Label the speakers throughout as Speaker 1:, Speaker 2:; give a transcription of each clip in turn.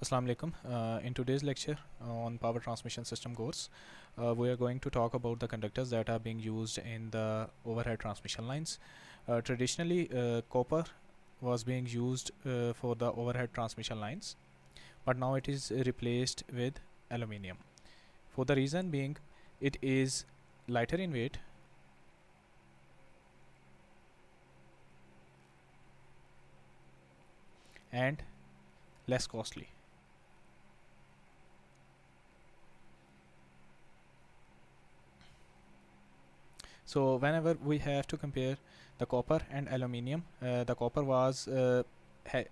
Speaker 1: Assalamu alaikum. In today's lecture on power transmission system course, we are going to talk about the conductors that are being used in the overhead transmission lines. Traditionally, copper was being used for the overhead transmission lines, but now it is replaced with aluminium. For the reason being, it is lighter in weight and less costly. So whenever we have to compare the copper and aluminium, the copper was a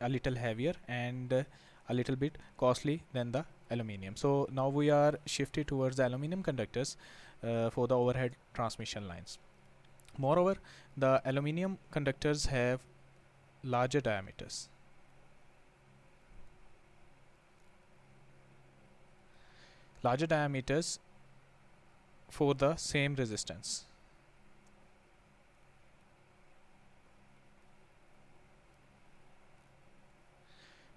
Speaker 1: little heavier and a little bit costly than the aluminium. So now we are shifted towards the aluminium conductors for the overhead transmission lines. Moreover, the aluminium conductors have larger diameters. Larger diameters for the same resistance.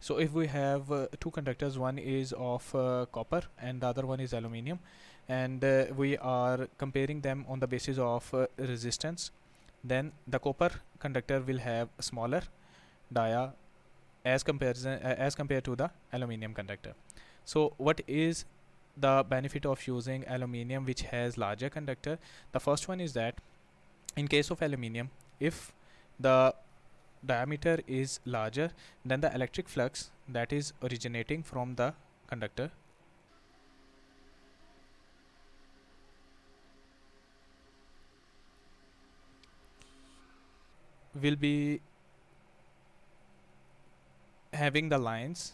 Speaker 1: So if we have two conductors, one is of copper and the other one is aluminium, and we are comparing them on the basis of resistance, then the copper conductor will have a smaller dia as compared to the aluminium conductor. So what is the benefit of using aluminium which has larger conductor? The first one is that in case of aluminium, if the diameter is larger, then the electric flux that is originating from the conductor will be having the lines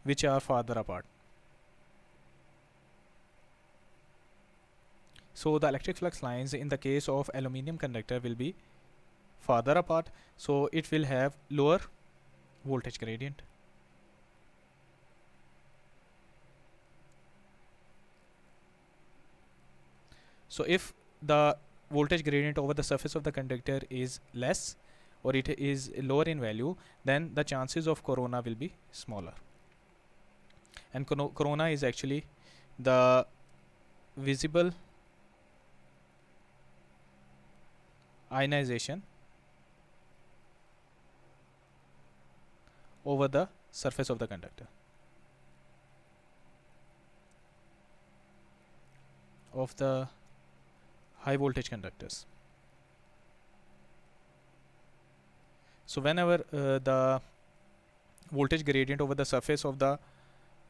Speaker 1: which are farther apart. So the electric flux lines in the case of aluminium conductor will be farther apart, so it will have lower voltage gradient. So if the voltage gradient over the surface of the conductor is less or it is lower in value, then the chances of corona will be smaller. And corona is actually the visible ionization over the surface of the conductor of the high voltage conductors. So whenever the voltage gradient over the surface of the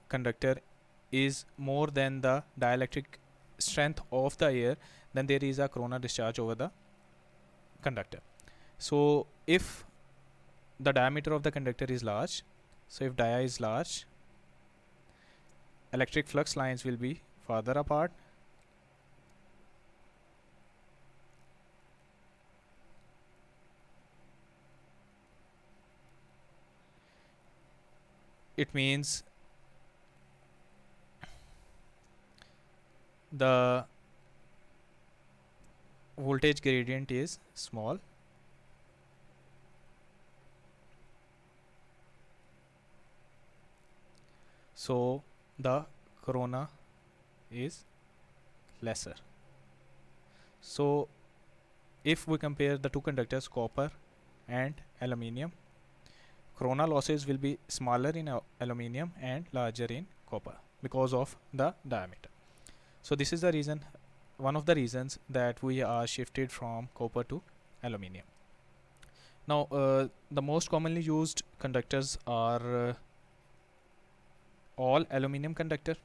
Speaker 1: conductor is more than the dielectric strength of the air, then there is a corona discharge over the conductor. So if the diameter of the conductor is large, so if dia is large, electric flux lines will be farther apart, it means the voltage gradient is small. So the corona is lesser. So if we compare the two conductors, copper and aluminium, corona losses will be smaller in aluminium and larger in copper because of the diameter. So this is the reason, one of the reasons that we are shifted from copper to aluminium. Now the most commonly used conductors are all aluminium conductor.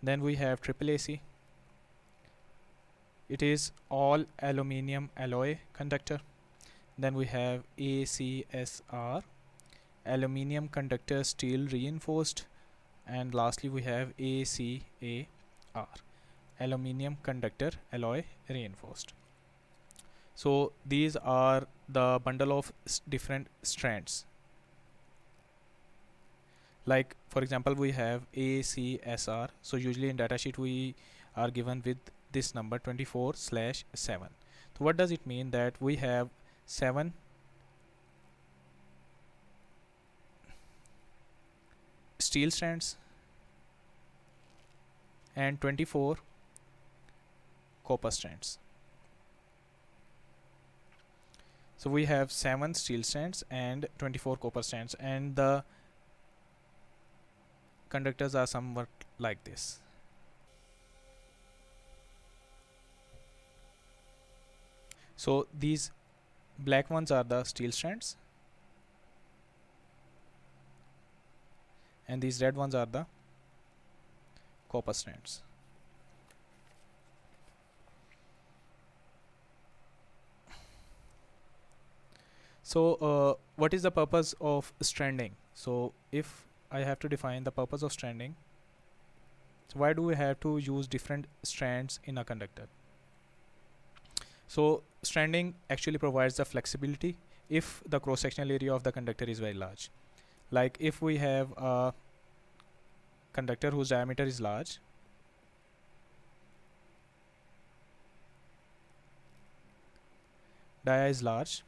Speaker 1: Then we have AAAC. It is all aluminium alloy conductor. Then we have ACSR, aluminium conductor steel reinforced, and lastly we have ACAR, aluminium conductor alloy reinforced. So these are the bundle of different strands. Like for example, we have ACSR. So usually in datasheet we are given with this number 24/7. So what does it mean? That we have 7 steel strands and 24 copper strands. So we have 7 steel strands and 24 copper strands, and the conductors are somewhat like this. So these black ones are the steel strands, and these red ones are the copper strands. So what is the purpose of stranding? So if I have to define the purpose of stranding, so why do we have to use different strands in a conductor? So stranding actually provides the flexibility if the cross-sectional area of the conductor is very large. Like if we have a conductor whose diameter is large, dia is large.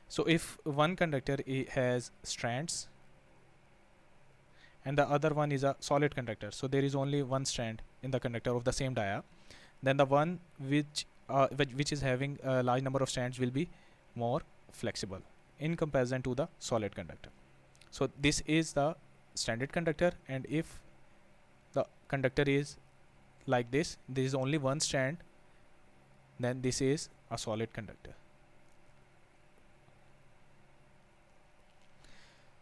Speaker 1: So if one conductor has strands and the other one is a solid conductor, so there is only one strand in the conductor of the same dia, then the one which is having a large number of strands will be more flexible in comparison to the solid conductor. So this is the standard conductor, and if the conductor is like this, there is only one strand, then this is a solid conductor.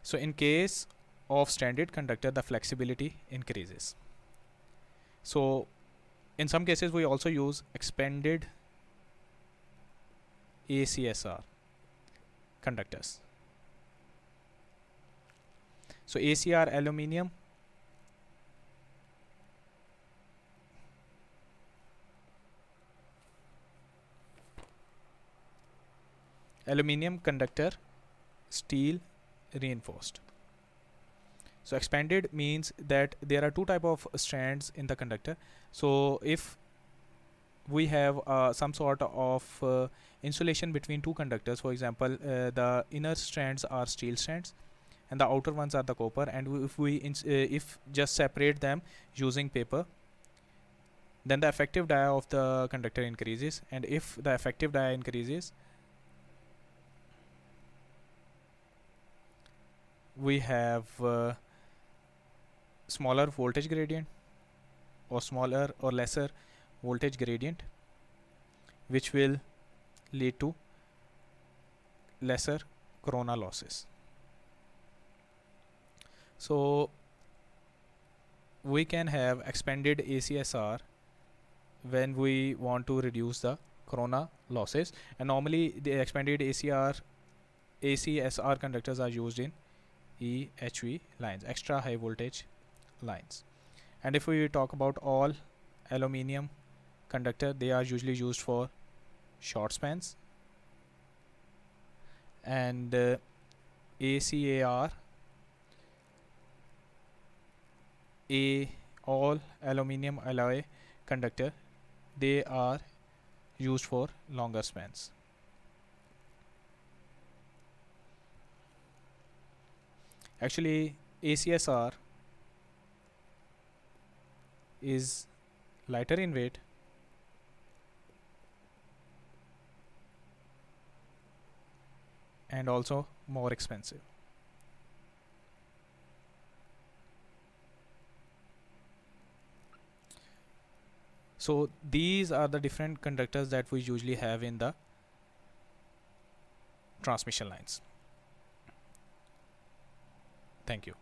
Speaker 1: So in case of standard conductor, the flexibility increases. So in some cases we also use expanded ACSR conductors. So ACR aluminium, conductor, steel reinforced. So expanded means that there are two type of strands in the conductor. So if we have some sort of insulation between two conductors, for example, the inner strands are steel strands and the outer ones are the copper, and if we if just separate them using paper, then the effective dia of the conductor increases, and if the effective dia increases, we have smaller voltage gradient or smaller or lesser voltage gradient, which will lead to lesser corona losses. So we can have expanded ACSR when we want to reduce the corona losses, and normally the expanded ACSR conductors are used in EHV lines, extra high voltage lines. And if we talk about all aluminium conductor, they are usually used for short spans, and ACAR, all aluminium alloy conductor, they are used for longer spans. Actually ACSR is lighter in weight and also more expensive. So these are the different conductors that we usually have in the transmission lines. Thank you.